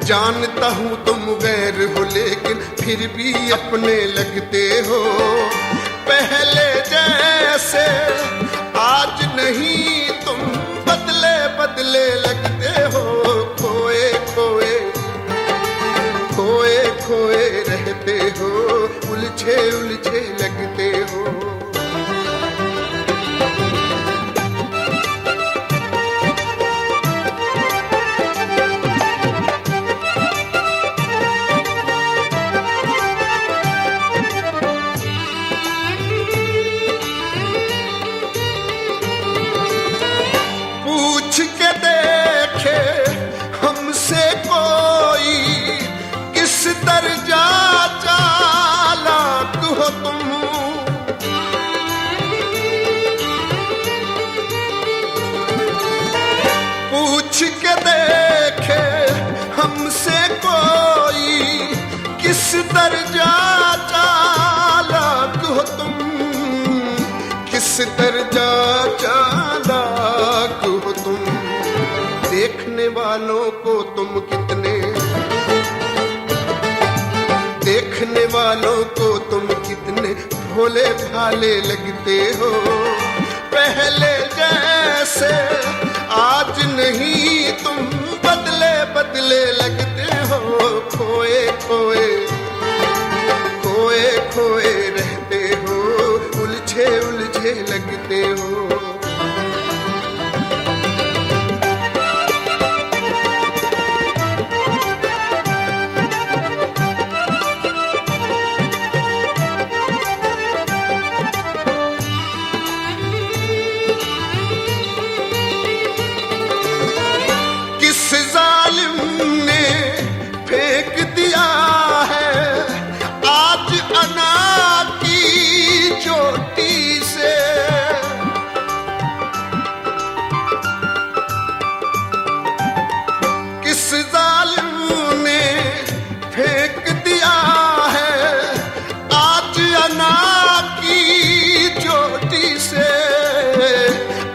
जानता हूँ तुम गैर हो लेकिन फिर भी अपने लगते हो, पहले जैसे आज नहीं तुम बदले बदले लगते हो, खोए खोए खोए खोए रहते हो, उलझे उलझे लगते हो। पूछ के देखे हमसे कोई किस दर्जा चालाक हो तुम, पूछ के देखे हमसे कोई किस दर्जा चालाक हो तुम, किस दर्जा चालाक हो तुम। देखने वालों को तुम कितने, देख देखने वालों को तुम कितने भोले भाले लगते हो। पहले जैसे आज नहीं तुम बदले बदले लगते हो। खोए खोए खोए खोए रहते हो, उलझे उलझे लगते हो।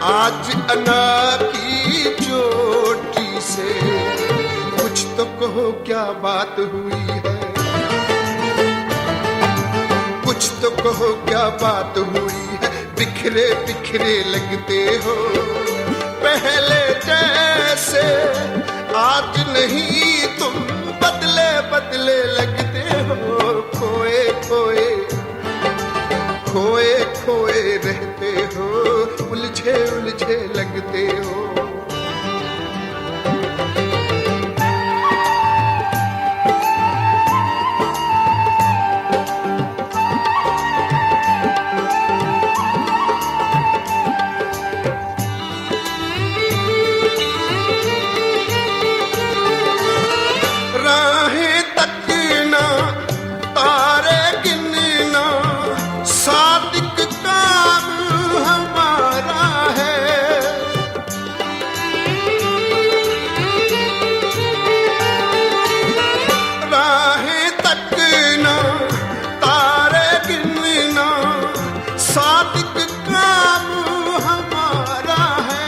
आज अना की चोटी से कुछ तो कहो क्या बात हुई है, कुछ तो कहो क्या बात हुई है। बिखरे बिखरे लगते हो पहले जैसे आज नहीं तुम बदले बदले लगते हो। खोए खोए खोए खोए रहते हो, उलझे उलझे लगते हो। राहें तकना तारे गिनना सादिक काम हमारा है। राहें तकना तारे गिनना सादिक काम हमारा है।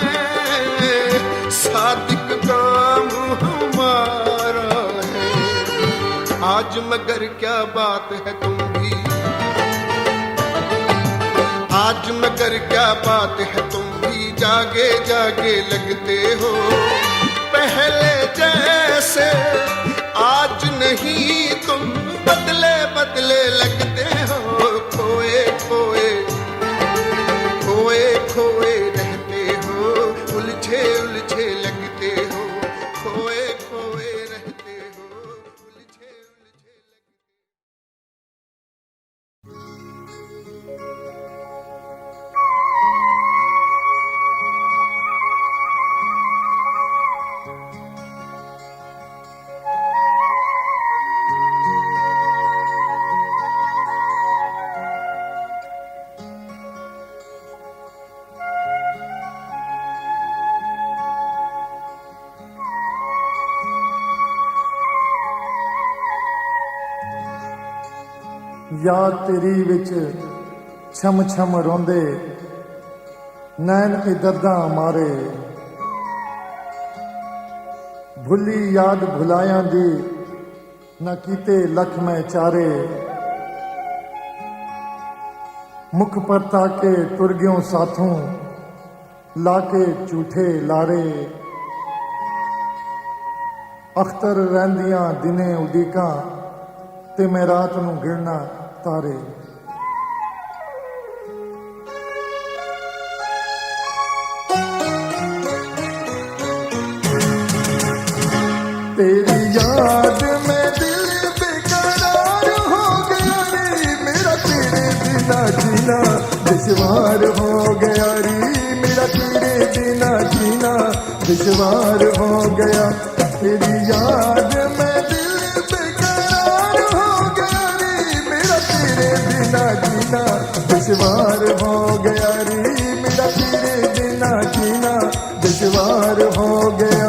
सादिक काम हमारा है। आज मगर क्या बात है तुम भी, आज मगर क्या बात है तुम भी जागे जागे लगते हो। पहले जैसे आज नहीं तुम बदले बदले लगते हो। खोए खोए खोए खोए रहते हो, उलझे उलझे लगते हो। खोए खोए रहते हो, उलझे उलझे लगते हो। याद तेरी विच छम छम रोंदे नैन ए दर्दां मारे। भुली याद भुलायां दी न कीते लख मैं चारे। मुख पर ताके टुर गयो साथों लाके झूठे लारे। अख्तर रहंदियां दिने उदीकां ते मैं रात नूं गिणना तारे। तेरी याद में दिल बेकरार हो गया रे। मेरा तेरे बिना जीना दुश्वार हो गया रे। मेरा तेरे बिना जीना दुश्वार हो गया। तेरी याद में दिल बेकरार हो गया रे। मेरा तेरे बिना जीना दुश्वार हो गया रे। मेरा तेरे बिना जीना दुश्वार हो गया।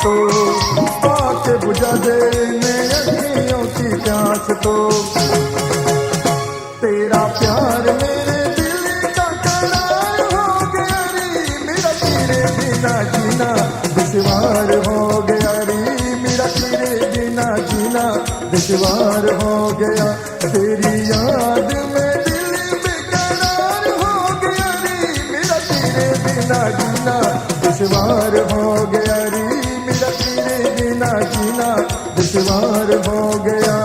तो, आके बुझा दे मेरी अखियों की प्यास तो। तेरा प्यार मेरे दिल का करार हो गया रे, मेरा तेरे बिना जीना दुश्वार हो गया रे, मेरा तेरे बिना जीना दुश्वार हो गया। तेरी याद में दिल बेकरार हो गया रे, मेरा तेरे बिना जीना दुश्वार हो गया रे, मेरा तेरे बिना जीना दुश्वार हो गया।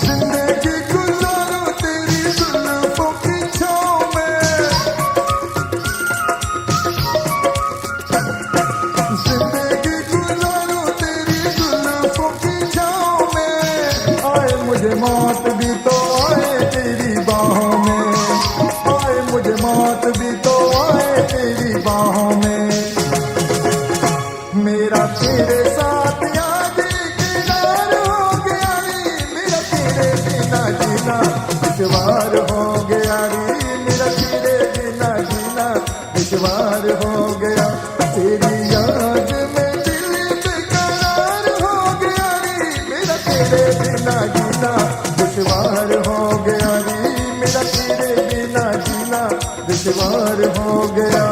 जिंदगी गुजारो तेरी जुल्फों की छाँव में, जिंदगी गुजारो तेरी जुल्फों की छाँव में। आए मुझे मौत भी तो आए तेरी बाहों में, आए मुझे मौत भी तो आए तेरी बाहों में। मेरा तेरे साथ याद किनार हो गया रे, मेरा तेरे बिना जीना दुश्वार हो गया रे, मेरा तेरे बिना जीना दुश्वार हो गया। तेरी याद में दिल बेकरार हो गया रे, मेरा तेरे बिना जीना दुश्वार हो गया रे, मेरा तेरे बिना जीना दुश्वार हो गया।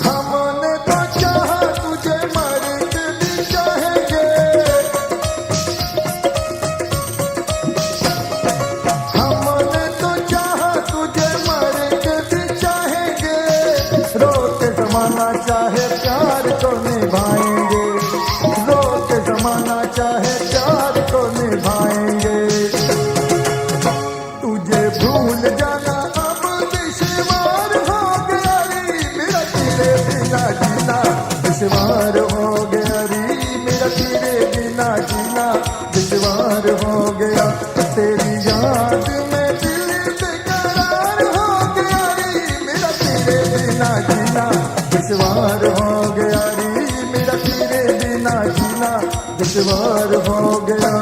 हमने तो चाहा तुझे मर के भी चाहेंगे, हमने तो चाहा तुझे मर के भी चाहेंगे। रोके जमाना चाहे प्यार को निभाएंगे, रोके जमाना चाहे प्यार को निभाएंगे। तुझे भूल जाना अब दुश्वार हो गया रे, मेरा तेरे बिना जीना दुश्वार हो गया रे, मेरा तेरे बिना जीना दुश्वार हो गया। तेरी याद में दिल बेकरार हो गया रे, मेरा तेरे बिना जीना दुश्वार हो गया रे, मेरा तेरे बिना जीना दुश्वार हो गया।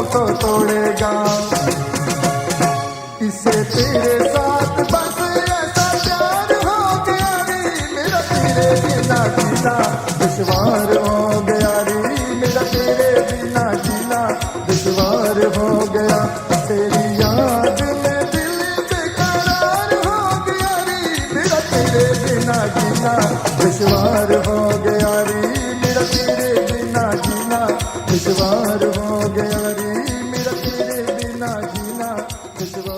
को तोड़ेगा। इसे तेरे साथ बस ऐसा प्यार हो गया रे, मेरा तेरे बिना जीना दुश्वार हो गया रे, मेरा तेरे बिना जीना दुश्वार हो गया। तेरी याद में दिल बेकरार हो गया रे, मेरा तेरे बिना जीना दुश्वार हो गया रे, मेरा तेरे बिना जीना दुश्वार हो गया रे, मेरा तेरे बिना जीना दुश्वार